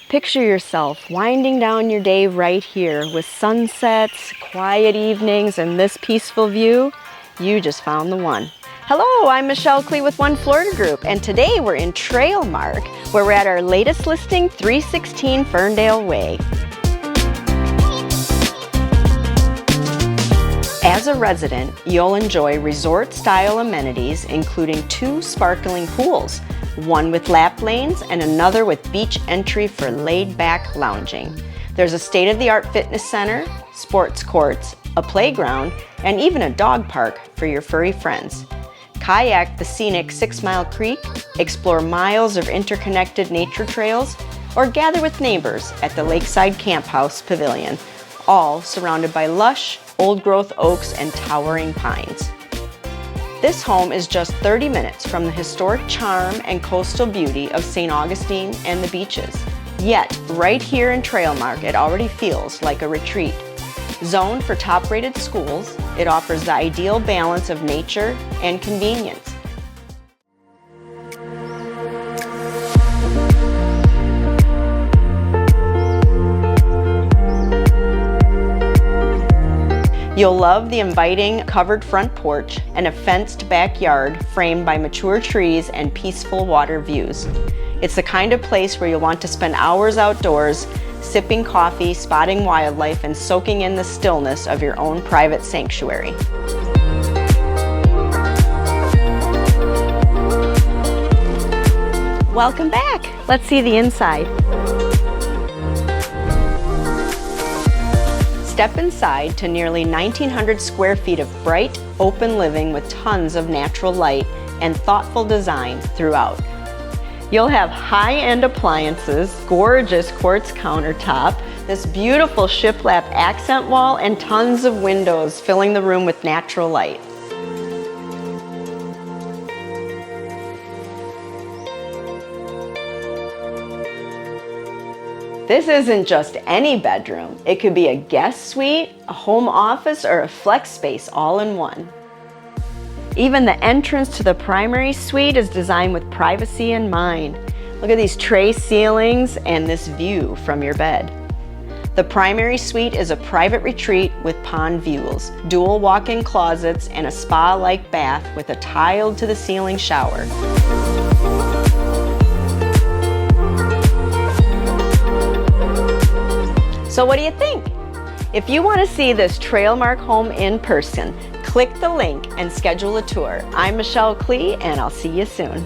Picture yourself winding down your day right here with sunsets, quiet evenings, and this peaceful view. You just found the one. Hello, I'm Michelle Klee with One Florida Group, and today we're in TrailMark, where we're at our latest listing, 316 Ferndale Way. As a resident, you'll enjoy resort-style amenities, including 2 sparkling pools, one with lap lanes and another with beach entry for laid-back lounging. There's a state-of-the-art fitness center, sports courts, a playground, and even a dog park for your furry friends. Kayak the scenic 6 Mile Creek, explore miles of interconnected nature trails, or gather with neighbors at the Lakeside Camp House Pavilion, all surrounded by lush, old-growth oaks and towering pines. This home is just 30 minutes from the historic charm and coastal beauty of St. Augustine and the beaches. Yet, right here in TrailMark, it already feels like a retreat. Zoned for top-rated schools, it offers the ideal balance of nature and convenience. You'll love the inviting covered front porch and a fenced backyard framed by mature trees and peaceful water views. It's the kind of place where you'll want to spend hours outdoors, sipping coffee, spotting wildlife, and soaking in the stillness of your own private sanctuary. Welcome back. Let's see the inside. Step inside to nearly 1,900 square feet of bright, open living with tons of natural light and thoughtful design throughout. You'll have high-end appliances, gorgeous quartz countertop, this beautiful shiplap accent wall, and tons of windows filling the room with natural light. This isn't just any bedroom. It could be a guest suite, a home office, or a flex space all in one. Even the entrance to the primary suite is designed with privacy in mind. Look at these tray ceilings and this view from your bed. The primary suite is a private retreat with pond views, dual walk-in closets, and a spa-like bath with a tiled-to-the-ceiling shower. So what do you think? If you want to see this TrailMark home in person, click the link and schedule a tour. I'm Michelle Klee, and I'll see you soon.